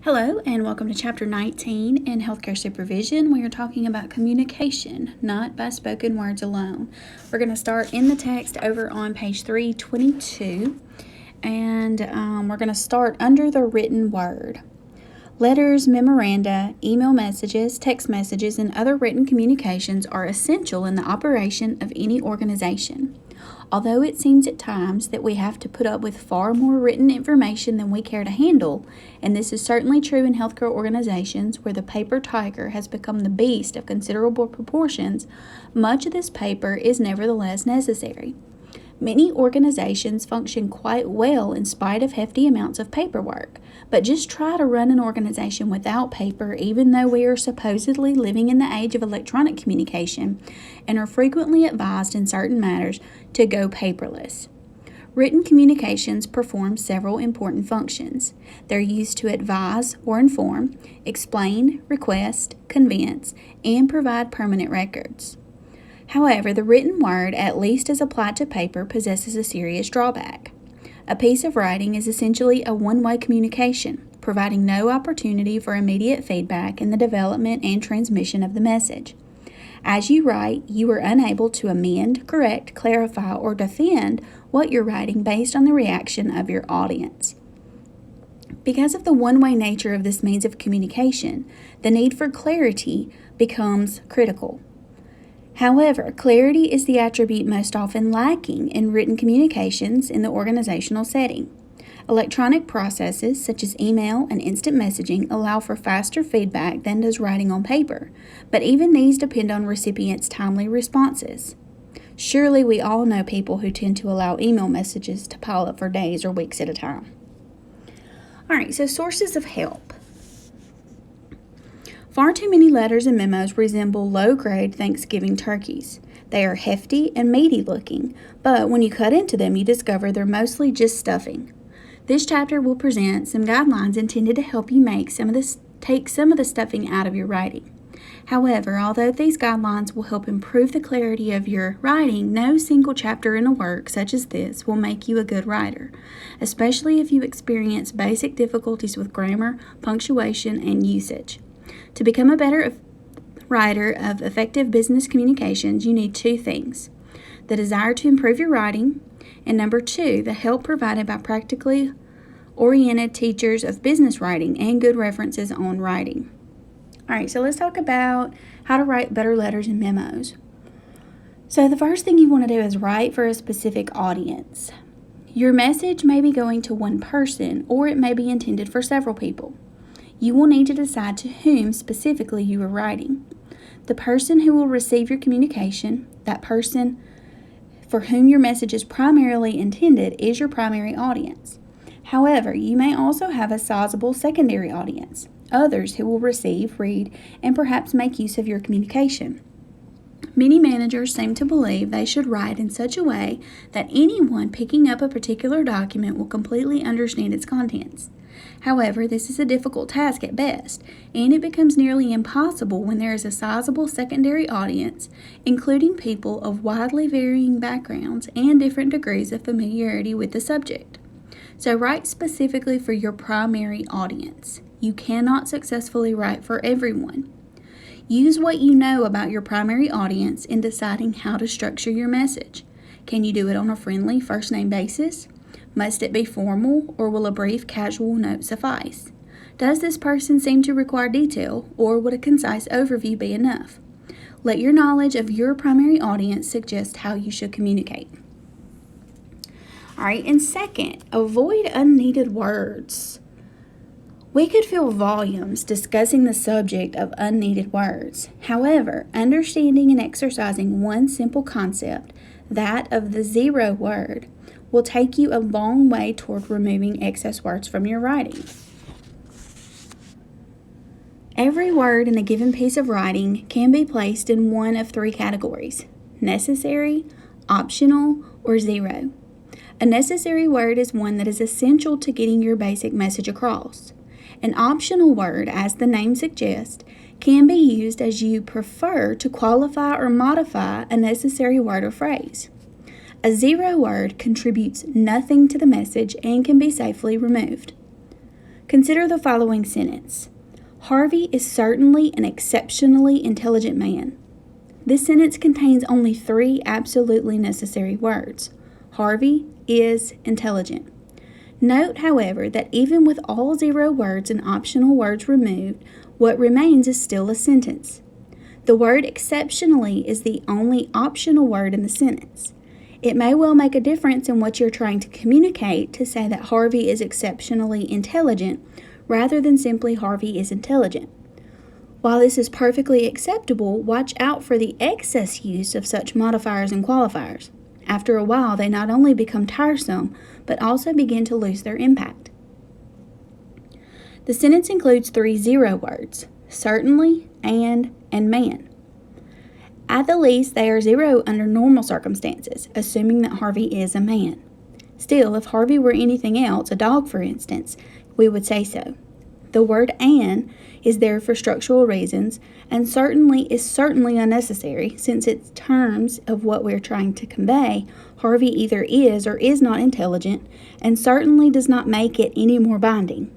Hello and welcome to Chapter 19 in Healthcare Supervision. We are talking about communication, not by spoken words alone. We're going to start in the text over on page 322, and we're going to start under the written word. Letters, memoranda, email messages, text messages, and other written communications are essential in the operation of any organization. Although it seems at times that we have to put up with far more written information than we care to handle, and this is certainly true in healthcare organizations where the paper tiger has become the beast of considerable proportions, much of this paper is nevertheless necessary. Many organizations function quite well in spite of hefty amounts of paperwork, but just try to run an organization without paper, even though we are supposedly living in the age of electronic communication and are frequently advised in certain matters to go paperless. Written communications perform several important functions. They're used to advise or inform, explain, request, convince, and provide permanent records. However, the written word, at least as applied to paper, possesses a serious drawback. A piece of writing is essentially a one-way communication, providing no opportunity for immediate feedback in the development and transmission of the message. As you write, you are unable to amend, correct, clarify, or defend what you're writing based on the reaction of your audience. Because of the one-way nature of this means of communication, the need for clarity becomes critical. However, clarity is the attribute most often lacking in written communications in the organizational setting. Electronic processes such as email and instant messaging allow for faster feedback than does writing on paper, but even these depend on recipients' timely responses. Surely we all know people who tend to allow email messages to pile up for days or weeks at a time. Alright, so sources of help. Far too many letters and memos resemble low-grade Thanksgiving turkeys. They are hefty and meaty looking, but when you cut into them, you discover they're mostly just stuffing. This chapter will present some guidelines intended to help you take some of the stuffing out of your writing. However, although these guidelines will help improve the clarity of your writing, no single chapter in a work such as this will make you a good writer, especially if you experience basic difficulties with grammar, punctuation, and usage. To become a better writer of effective business communications, you need two things: the desire to improve your writing, and number two, the help provided by practically oriented teachers of business writing and good references on writing. All right, so let's talk about how to write better letters and memos. So the first thing you want to do is write for a specific audience. Your message may be going to one person, or it may be intended for several people. You will need to decide to whom specifically you are writing. The person who will receive your communication, that person for whom your message is primarily intended, is your primary audience. However, you may also have a sizable secondary audience, others who will receive, read, and perhaps make use of your communication. Many managers seem to believe they should write in such a way that anyone picking up a particular document will completely understand its contents. However, this is a difficult task at best, and it becomes nearly impossible when there is a sizable secondary audience, including people of widely varying backgrounds and different degrees of familiarity with the subject. So write specifically for your primary audience. You cannot successfully write for everyone. Use what you know about your primary audience in deciding how to structure your message. Can you do it on a friendly first-name basis? Must it be formal, or will a brief casual note suffice? Does this person seem to require detail, or would a concise overview be enough? Let your knowledge of your primary audience suggest how you should communicate. All right, and second, avoid unneeded words. We could fill volumes discussing the subject of unneeded words. However, understanding and exercising one simple concept, that of the zero word, will take you a long way toward removing excess words from your writing. Every word in a given piece of writing can be placed in one of three categories: necessary, optional, or zero. A necessary word is one that is essential to getting your basic message across. An optional word, as the name suggests, can be used as you prefer to qualify or modify a necessary word or phrase. A zero word contributes nothing to the message and can be safely removed. Consider the following sentence. Harvey is certainly an exceptionally intelligent man. This sentence contains only 3 absolutely necessary words. Harvey is intelligent. Note, however, that even with all 0 words and optional words removed, what remains is still a sentence. The word exceptionally is the only optional word in the sentence. It may well make a difference in what you're trying to communicate to say that Harvey is exceptionally intelligent rather than simply Harvey is intelligent. While this is perfectly acceptable, watch out for the excess use of such modifiers and qualifiers. After a while, they not only become tiresome, but also begin to lose their impact. The sentence includes 3 0 words, certainly, and man. At the least, they are 0 under normal circumstances, assuming that Harvey is a man. Still, if Harvey were anything else, a dog for instance, we would say so. The word "and" is there for structural reasons, and certainly is certainly unnecessary since in terms of what we're trying to convey, Harvey either is or is not intelligent, and certainly does not make it any more binding.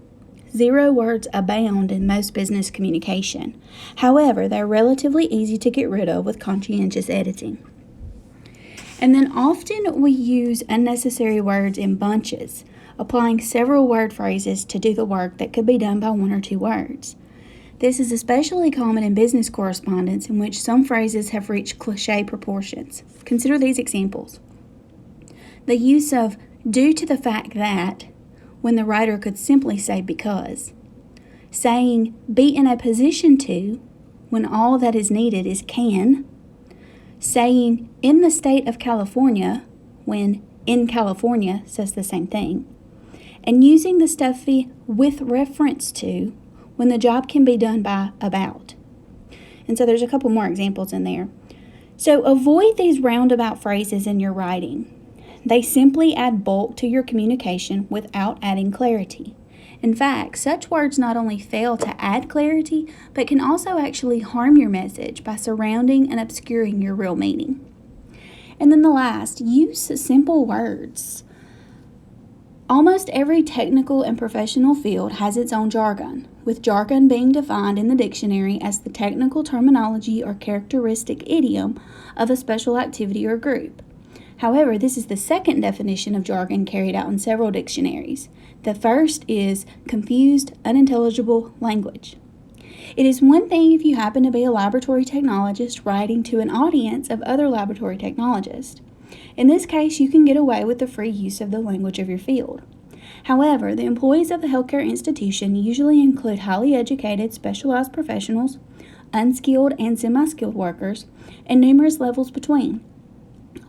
0 words abound in most business communication. However, they're relatively easy to get rid of with conscientious editing. And then often we use unnecessary words in bunches, applying several word phrases to do the work that could be done by 1 or 2 words. This is especially common in business correspondence in which some phrases have reached cliché proportions. Consider these examples. The use of due to the fact that when the writer could simply say because. Saying be in a position to when all that is needed is can. Saying in the state of California when in California says the same thing. And using the stuffy with reference to when the job can be done by about. And so there's a couple more examples in there. So avoid these roundabout phrases in your writing. They simply add bulk to your communication without adding clarity. In fact, such words not only fail to add clarity, but can also actually harm your message by surrounding and obscuring your real meaning. And then the last, use simple words. Almost every technical and professional field has its own jargon, with jargon being defined in the dictionary as the technical terminology or characteristic idiom of a special activity or group. However, this is the second definition of jargon carried out in several dictionaries. The first is confused, unintelligible language. It is one thing if you happen to be a laboratory technologist writing to an audience of other laboratory technologists. In this case, you can get away with the free use of the language of your field. However, the employees of the healthcare institution usually include highly educated, specialized professionals, unskilled and semi-skilled workers, and numerous levels between.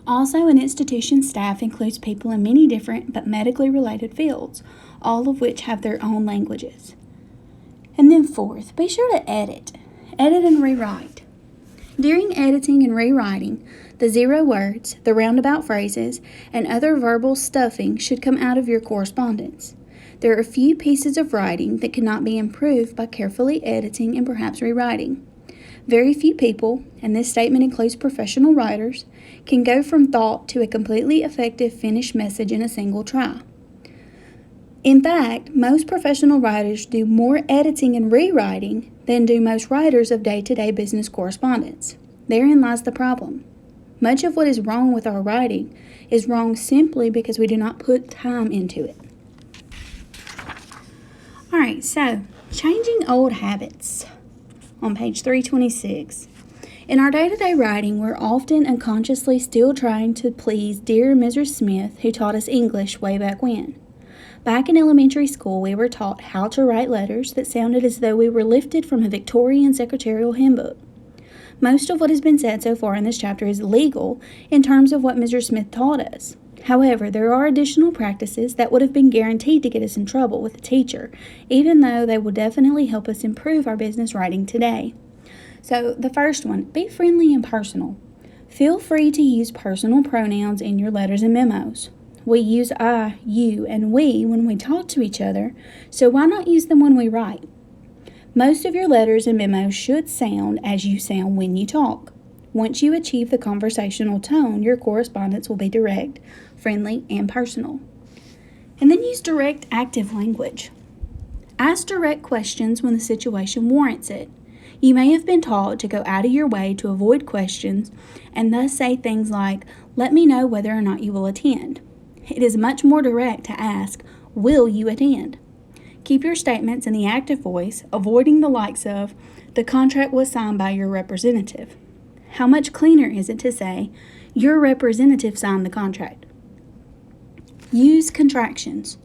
Also, an institution staff includes people in many different but medically related fields, all of which have their own languages. And then fourth, be sure to edit. Edit and rewrite. During editing and rewriting, the 0 words, the roundabout phrases, and other verbal stuffing should come out of your correspondence. There are few pieces of writing that cannot be improved by carefully editing and perhaps rewriting. Very few people, and this statement includes professional writers, can go from thought to a completely effective finished message in a single try. In fact, most professional writers do more editing and rewriting than do most writers of day-to-day business correspondence. Therein lies the problem. Much of what is wrong with our writing is wrong simply because we do not put time into it. All right, so changing old habits. On page 326. In our day-to-day writing, we're often unconsciously still trying to please dear Mrs. Smith, who taught us English way back when. Back in elementary school, we were taught how to write letters that sounded as though we were lifted from a Victorian secretarial handbook. Most of what has been said so far in this chapter is legal in terms of what Mrs. Smith taught us. However, there are additional practices that would have been guaranteed to get us in trouble with the teacher, even though they will definitely help us improve our business writing today. So the first one, be friendly and personal. Feel free to use personal pronouns in your letters and memos. We use I, you, and we when we talk to each other, so why not use them when we write? Most of your letters and memos should sound as you sound when you talk. Once you achieve the conversational tone, your correspondence will be direct, friendly, and personal. And then use direct active language. Ask direct questions when the situation warrants it. You may have been taught to go out of your way to avoid questions and thus say things like, "Let me know whether or not you will attend." It is much more direct to ask, "Will you attend?" Keep your statements in the active voice, avoiding the likes of, "The contract was signed by your representative." How much cleaner is it to say, "Your representative signed the contract"? Use contractions.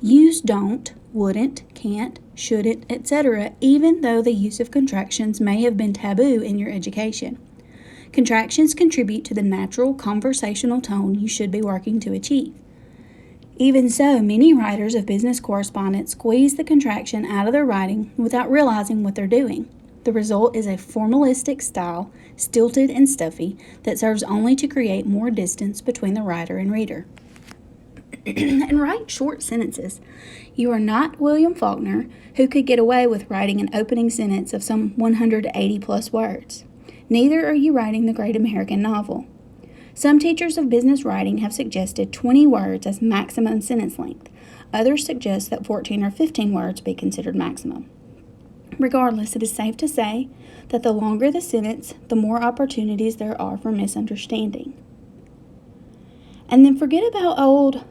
Use don't, wouldn't, can't, shouldn't, etc., even though the use of contractions may have been taboo in your education. Contractions contribute to the natural conversational tone you should be working to achieve. Even so, many writers of business correspondence squeeze the contraction out of their writing without realizing what they're doing. The result is a formalistic style, stilted and stuffy, that serves only to create more distance between the writer and reader. And write short sentences. You are not William Faulkner, who could get away with writing an opening sentence of some 180 plus words. Neither are you writing the great American novel. Some teachers of business writing have suggested 20 words as maximum sentence length. Others suggest that 14 or 15 words be considered maximum. Regardless, it is safe to say that the longer the sentence, the more opportunities there are for misunderstanding. And then forget about old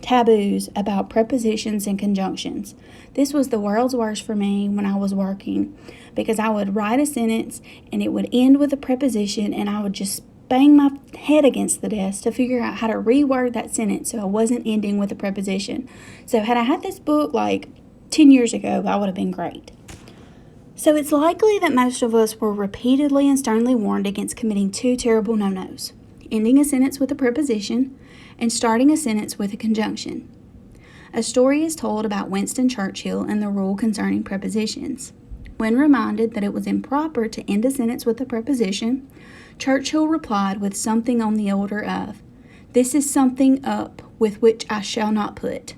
taboos about prepositions and conjunctions. This was the world's worst for me when I was working, because I would write a sentence and it would end with a preposition, and I would just bang my head against the desk to figure out how to reword that sentence so I wasn't ending with a preposition. So had I had this book like 10 years ago, that would have been great. So it's likely that most of us were repeatedly and sternly warned against committing two terrible no-nos: ending a sentence with a preposition and starting a sentence with a conjunction. A story is told about Winston Churchill and the rule concerning prepositions. When reminded that it was improper to end a sentence with a preposition, Churchill replied with something on the order of, "This is something up with which I shall not put."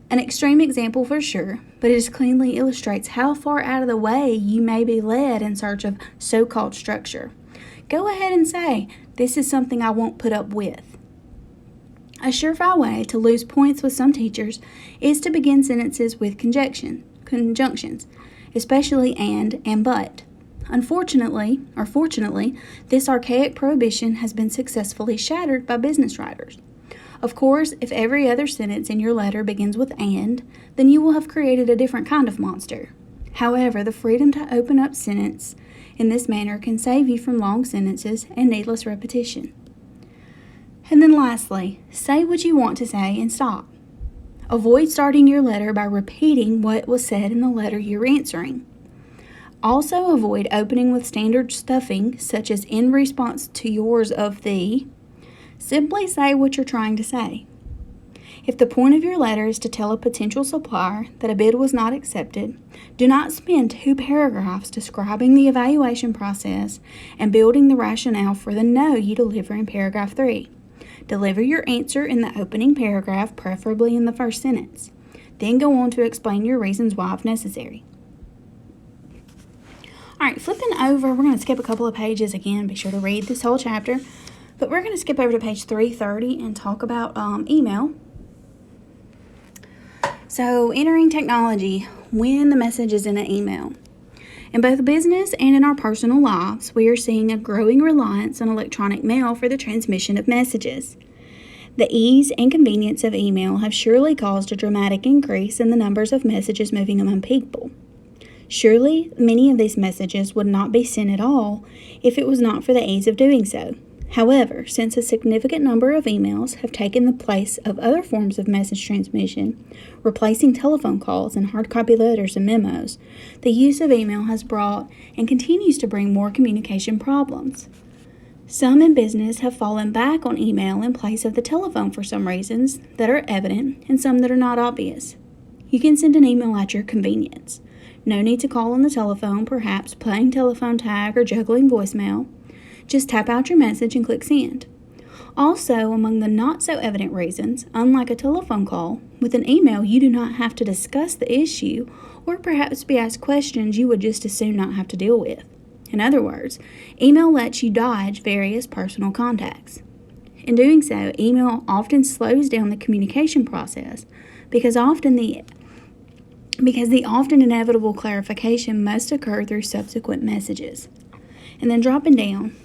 An extreme example for sure, but it cleanly illustrates how far out of the way you may be led in search of so-called structure. Go ahead and say, "This is something I won't put up with." A surefire way to lose points with some teachers is to begin sentences with conjunctions, especially and but. Unfortunately, or fortunately, this archaic prohibition has been successfully shattered by business writers. Of course, if every other sentence in your letter begins with and, then you will have created a different kind of monster. However, the freedom to open up sentence in this manner can save you from long sentences and needless repetition. And then lastly, say what you want to say and stop. Avoid starting your letter by repeating what was said in the letter you're answering. Also avoid opening with standard stuffing, such as "in response to yours of the." Simply say what you're trying to say. If the point of your letter is to tell a potential supplier that a bid was not accepted, do not spend 2 paragraphs describing the evaluation process and building the rationale for the no you deliver in paragraph 3. Deliver your answer in the opening paragraph, preferably in the first sentence. Then go on to explain your reasons why if necessary. All right, flipping over, we're going to skip a couple of pages again. Be sure to read this whole chapter. But we're going to skip over to page 330 and talk about email. So, entering technology when the message is in an email. In both business and in our personal lives, we are seeing a growing reliance on electronic mail for the transmission of messages. The ease and convenience of email have surely caused a dramatic increase in the numbers of messages moving among people. Surely, many of these messages would not be sent at all if it was not for the ease of doing so. However, since a significant number of emails have taken the place of other forms of message transmission, replacing telephone calls and hard copy letters and memos, the use of email has brought and continues to bring more communication problems. Some in business have fallen back on email in place of the telephone for some reasons that are evident and some that are not obvious. You can send an email at your convenience. No need to call on the telephone, perhaps playing telephone tag or juggling voicemail. Just tap out your message and click send. Also, among the not so evident reasons, unlike a telephone call, with an email you do not have to discuss the issue or perhaps be asked questions you would just as soon not have to deal with. In other words, email lets you dodge various personal contacts. In doing so, email often slows down the communication process because often the because the often inevitable clarification must occur through subsequent messages. And then dropping down,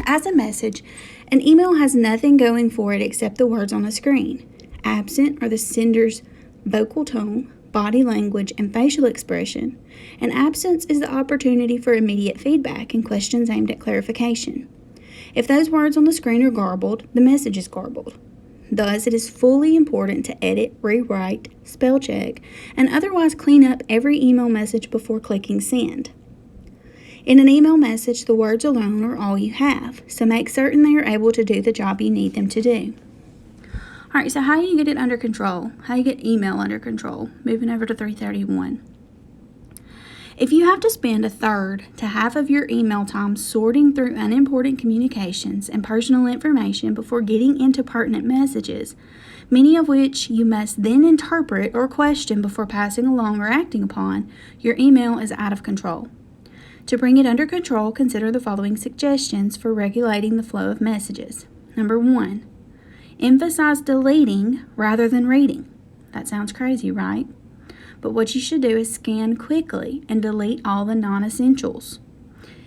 as a message, an email has nothing going for it except the words on a screen. Absent are the sender's vocal tone, body language, and facial expression, and absence is the opportunity for immediate feedback and questions aimed at clarification. If those words on the screen are garbled, the message is garbled. Thus, it is fully important to edit, rewrite, spell check, and otherwise clean up every email message before clicking send. In an email message, the words alone are all you have, so make certain they are able to do the job you need them to do. Alright, so how do you get it under control? How do you get email under control? Moving over to 331. If you have to spend a third to half of your email time sorting through unimportant communications and personal information before getting into pertinent messages, many of which you must then interpret or question before passing along or acting upon, your email is out of control. To bring it under control, consider the following suggestions for regulating the flow of messages. Number 1, emphasize deleting rather than reading. That sounds crazy, right? But what you should do is scan quickly and delete all the non-essentials.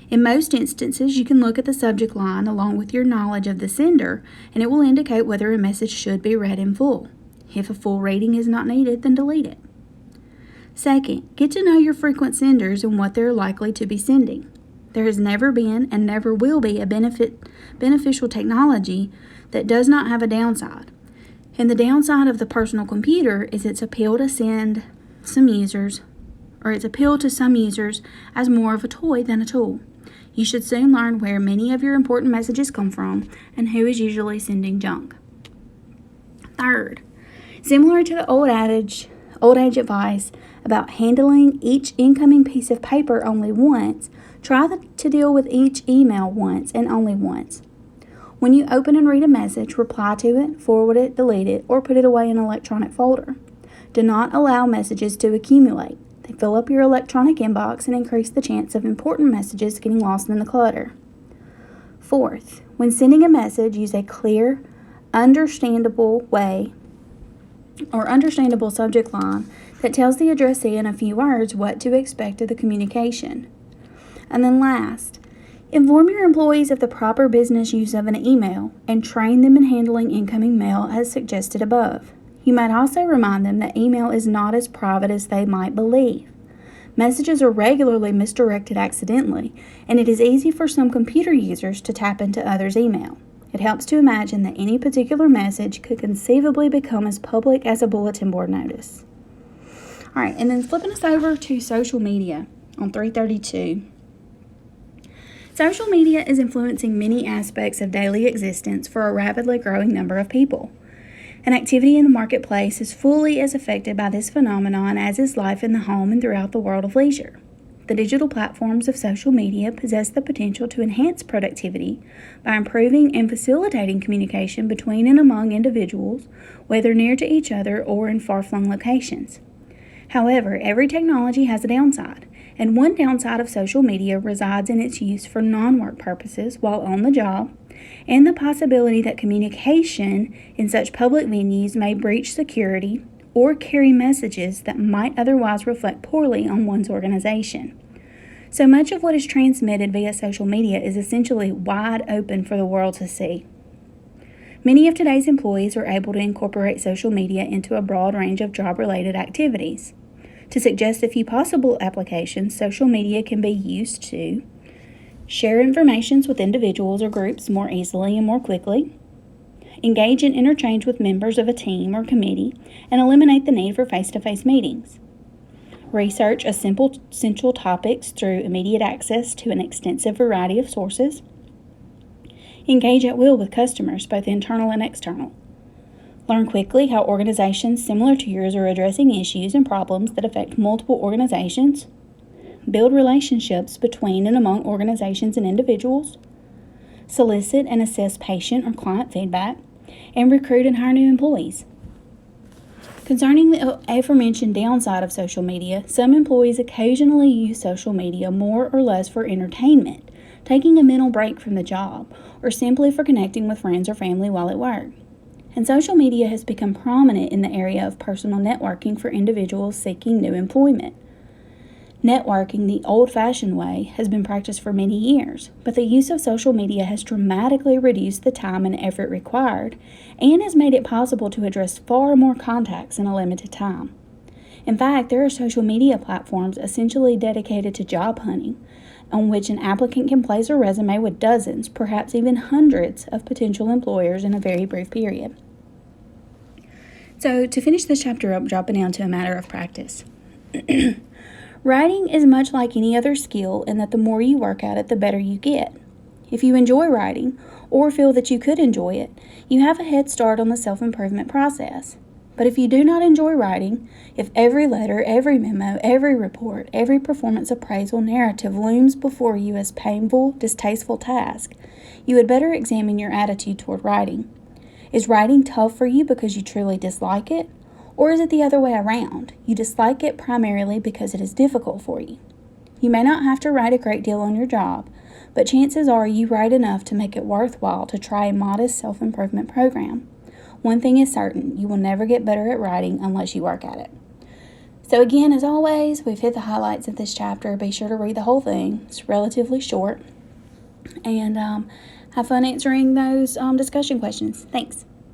In most instances, you can look at the subject line along with your knowledge of the sender, and it will indicate whether a message should be read in full. If a full reading is not needed, then delete it. Second, get to know your frequent senders and what they're likely to be sending. There has never been and never will be a beneficial technology that does not have a downside. And the downside of the personal computer is its appeal to some users as more of a toy than a tool. You should soon learn where many of your important messages come from and who is usually sending junk. Third, similar to the old age advice about handling each incoming piece of paper only once, try to deal with each email once and only once. When you open and read a message, reply to it, forward it, delete it, or put it away in an electronic folder. Do not allow messages to accumulate. They fill up your electronic inbox and increase the chance of important messages getting lost in the clutter. Fourth, when sending a message, use a clear, understandable subject line that tells the addressee in a few words what to expect of the communication. And then last, inform your employees of the proper business use of an email and train them in handling incoming mail as suggested above. You might also remind them that email is not as private as they might believe. Messages are regularly misdirected accidentally, and it is easy for some computer users to tap into others' email. It helps to imagine that any particular message could conceivably become as public as a bulletin board notice. All right, and then flipping us over to social media on 332. Social media is influencing many aspects of daily existence for a rapidly growing number of people. And activity in the marketplace is fully as affected by this phenomenon as is life in the home and throughout the world of leisure. The digital platforms of social media possess the potential to enhance productivity by improving and facilitating communication between and among individuals, whether near to each other or in far-flung locations. However, every technology has a downside, and one downside of social media resides in its use for non-work purposes while on the job, and the possibility that communication in such public venues may breach security or carry messages that might otherwise reflect poorly on one's organization. So much of what is transmitted via social media is essentially wide open for the world to see. Many of today's employees are able to incorporate social media into a broad range of job-related activities. To suggest a few possible applications, social media can be used to share information with individuals or groups more easily and more quickly, engage in interchange with members of a team or committee, and eliminate the need for face-to-face meetings, research essential topics through immediate access to an extensive variety of sources, engage at will with customers, both internal and external, learn quickly how organizations similar to yours are addressing issues and problems that affect multiple organizations, build relationships between and among organizations and individuals, solicit and assess patient or client feedback, and recruit and hire new employees. Concerning the aforementioned downside of social media, some employees occasionally use social media more or less for entertainment, taking a mental break from the job, or simply for connecting with friends or family while at work. And social media has become prominent in the area of personal networking for individuals seeking new employment. Networking the old-fashioned way has been practiced for many years, but the use of social media has dramatically reduced the time and effort required and has made it possible to address far more contacts in a limited time. In fact, there are social media platforms essentially dedicated to job hunting, on which an applicant can place a resume with dozens, perhaps even hundreds, of potential employers in a very brief period. So, to finish this chapter up, dropping down to a matter of practice. Writing is much like any other skill in that the more you work at it, the better you get. If you enjoy writing, or feel that you could enjoy it, you have a head start on the self-improvement process. But if you do not enjoy writing, if every letter, every memo, every report, every performance appraisal narrative looms before you as painful, distasteful task, you had better examine your attitude toward writing. Is writing tough for you because you truly dislike it? Or is it the other way around? You dislike it primarily because it is difficult for you. You may not have to write a great deal on your job, but chances are you write enough to make it worthwhile to try a modest self-improvement program. One thing is certain, you will never get better at writing unless you work at it. So again, as always, we've hit the highlights of this chapter. Be sure to read the whole thing. It's relatively short. And have fun answering those discussion questions. Thanks.